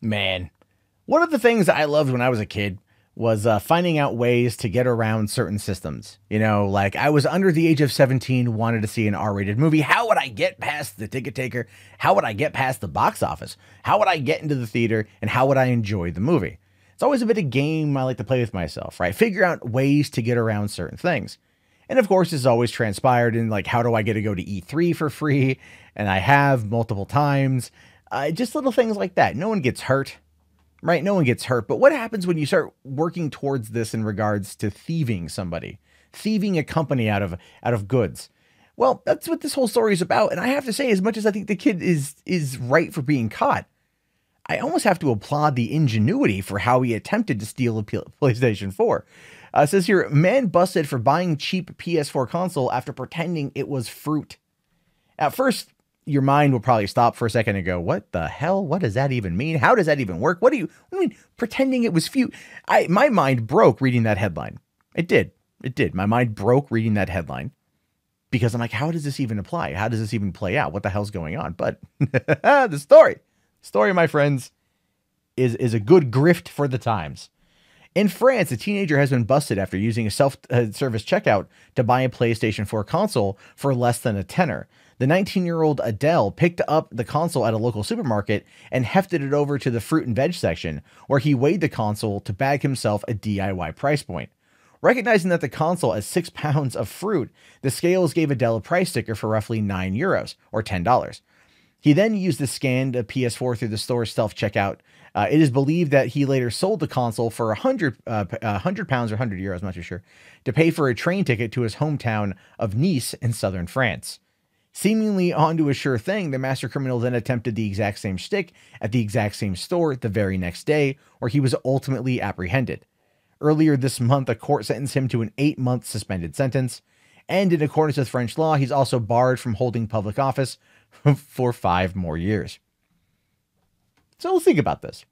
Man, one of the things I loved when I was a kid was finding out ways to get around certain systems. You know, like I was under the age of 17, wanted to see an R-rated movie. How would I get past the ticket taker? How would I get past the box office? How would I get into the theater? And how would I enjoy the movie? It's always a bit of game I like to play with myself, right? Figure out ways to get around certain things. And of course, it's always transpired in like, how do I get to go to E3 for free? And I have multiple times. Just little things like that. No one gets hurt, right? No one gets hurt. But what happens when you start working towards this in regards to thieving somebody, thieving a company out of goods? Well, that's what this whole story is about. And I have to say, as much as I think the kid is right for being caught, I almost have to applaud the ingenuity for how he attempted to steal a PlayStation 4. It says here, man busted for buying cheap PS4 console after pretending it was fruit. At first, your mind will probably stop for a second and go, what the hell? What does that even mean? How does that even work? What do you mean pretending it was fruit? My mind broke reading that headline. It did. It did. My mind broke reading that headline because I'm like, how does this even apply? How does this even play out? What the hell's going on? But the story, my friends, is a good grift for the times. In France, a teenager has been busted after using a self-service checkout to buy a PlayStation 4 console for less than a tenner. The 19-year-old Adele picked up the console at a local supermarket and hefted it over to the fruit and veg section, where he weighed the console to bag himself a DIY price point. Recognizing that the console has 6 pounds of fruit, the scales gave Adele a price sticker for roughly €9, or $10. He then used the scanned PS4 through the store's self-checkout. It is believed that he later sold the console for 100 pounds or €100, I'm not too sure, to pay for a train ticket to his hometown of Nice in southern France. Seemingly onto a sure thing, the master criminal then attempted the exact same shtick at the exact same store the very next day, where he was ultimately apprehended. Earlier this month, a court sentenced him to an 8-month suspended sentence, and in accordance with French law, he's also barred from holding public office for 5 more years. So let's think about this.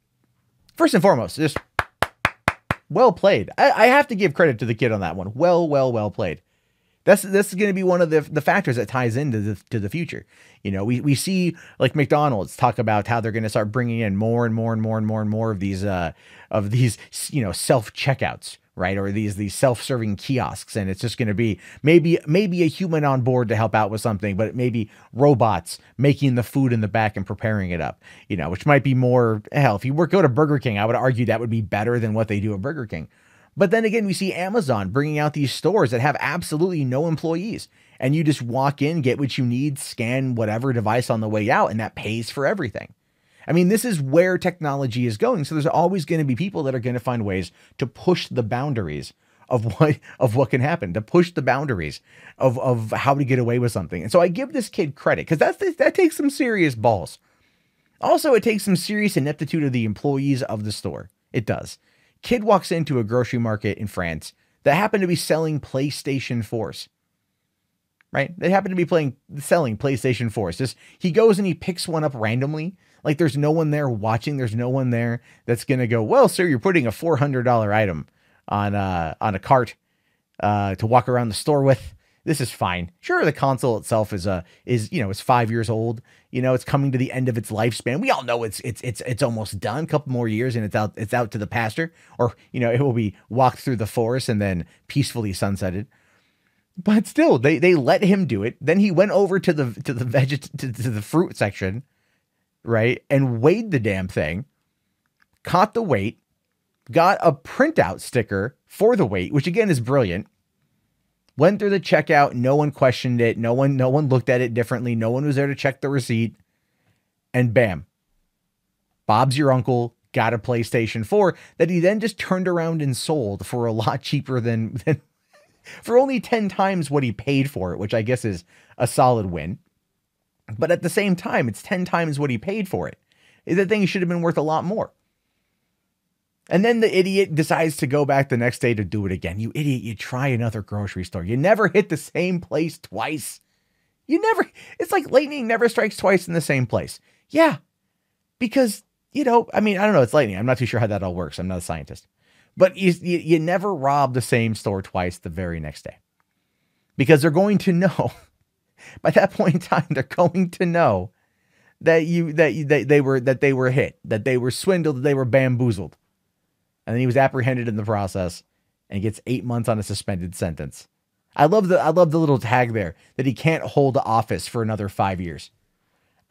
First and foremost, just well played. I have to give credit to the kid on that one. Well played. This is going to be one of the factors that ties into the future. You know, we see like McDonald's talk about how they're going to start bringing in more and more of these self checkouts, right? Or these self-serving kiosks, and it's just going to be maybe a human on board to help out with something, but maybe robots making the food in the back and preparing it up. You know, which might be more hell. If you go to Burger King, I would argue that would be better than what they do at Burger King. But then again, we see Amazon bringing out these stores that have absolutely no employees. And you just walk in, get what you need, scan whatever device on the way out, and that pays for everything. I mean, this is where technology is going. So there's always going to be people that are going to find ways to push the boundaries of what can happen, to push the boundaries of how to get away with something. And so I give this kid credit because that takes some serious balls. Also, it takes some serious ineptitude of the employees of the store. It does. Kid walks into a grocery market in France that happened to be selling PlayStation 4s, right? They happen to be selling PlayStation 4s. Just, he goes and he picks one up randomly. Like there's no one there watching. There's no one there that's going to go, well, sir, you're putting a $400 item on a cart to walk around the store with. This is fine. Sure, the console itself is it's 5 years old. You know, it's coming to the end of its lifespan. We all know it's almost done. A couple more years and it's out to the pasture, or you know, it will be walked through the forest and then peacefully sunsetted. But still, they let him do it. Then he went over to the fruit section, right, and weighed the damn thing, caught the weight, got a printout sticker for the weight, which again is brilliant. Went through the checkout. No one questioned it. No one looked at it differently. No one was there to check the receipt. And bam, Bob's your uncle got a PlayStation 4 that he then just turned around and sold for a lot cheaper than for only 10 times what he paid for it, which I guess is a solid win. But at the same time, it's 10 times what he paid for it. The thing should have been worth a lot more. And then the idiot decides to go back the next day to do it again. You idiot, you try another grocery store. You never hit the same place twice. It's like lightning never strikes twice in the same place. Yeah, because, I don't know, it's lightning. I'm not too sure how that all works. I'm not a scientist. But you never rob the same store twice the very next day. Because they're going to know, by that point in time, they're going to know that they were hit, that they were swindled, that they were bamboozled. And then he was apprehended in the process and gets 8 months on a suspended sentence. I love the little tag there that he can't hold office for another 5 years.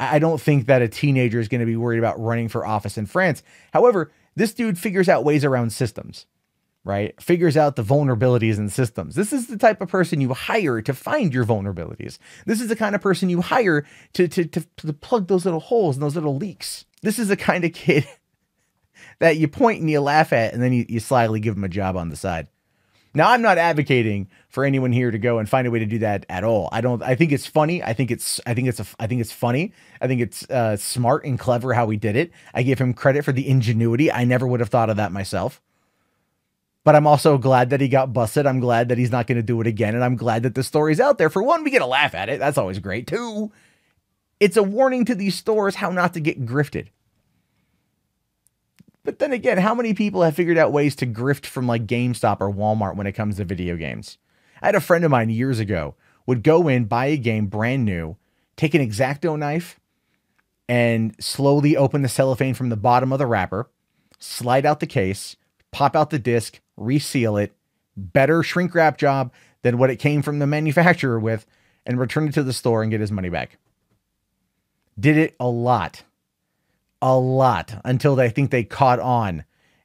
I don't think that a teenager is going to be worried about running for office in France. However, this dude figures out ways around systems, right? Figures out the vulnerabilities in systems. This is the type of person you hire to find your vulnerabilities. This is the kind of person you hire to plug those little holes and those little leaks. This is the kind of kid that you point and you laugh at, and then you slyly give him a job on the side. Now, I'm not advocating for anyone here to go and find a way to do that at all. I think it's funny. I think it's funny. I think it's smart and clever how he did it. I give him credit for the ingenuity. I never would have thought of that myself. But I'm also glad that he got busted. I'm glad that he's not going to do it again. And I'm glad that the story's out there. For one, we get a laugh at it. That's always great. Two, it's a warning to these stores how not to get grifted. But then again, how many people have figured out ways to grift from like GameStop or Walmart when it comes to video games? I had a friend of mine years ago would go in, buy a game brand new, take an X-Acto knife and slowly open the cellophane from the bottom of the wrapper, slide out the case, pop out the disc, reseal it, better shrink wrap job than what it came from the manufacturer with, and return it to the store and get his money back. Did it a lot until I think they caught on,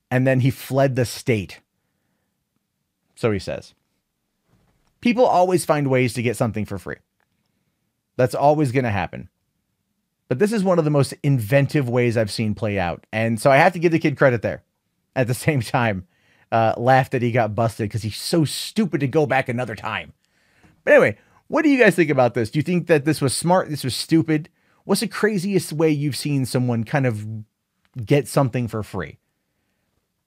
and then he fled the state. So he says. People always find ways to get something for free. That's always going to happen. But this is one of the most inventive ways I've seen play out. And so I have to give the kid credit there. At the same time, laugh that he got busted because he's so stupid to go back another time. But anyway, what do you guys think about this? Do you think that this was smart? This was stupid? What's the craziest way you've seen someone kind of get something for free?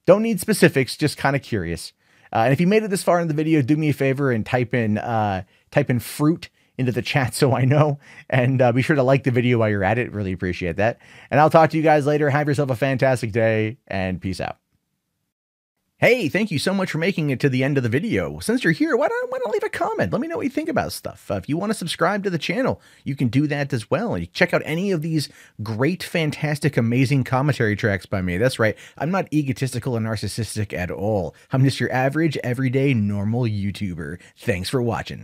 Don't need specifics, just kind of curious. And if you made it this far in the video, do me a favor and type in fruit into the chat so I know. And be sure to like the video while you're at it. Really appreciate that. And I'll talk to you guys later. Have yourself a fantastic day and peace out. Hey, thank you so much for making it to the end of the video. Since you're here, why don't leave a comment? Let me know what you think about stuff. If you want to subscribe to the channel, you can do that as well. You check out any of these great, fantastic, amazing commentary tracks by me. That's right. I'm not egotistical or narcissistic at all. I'm just your average, everyday, normal YouTuber. Thanks for watching.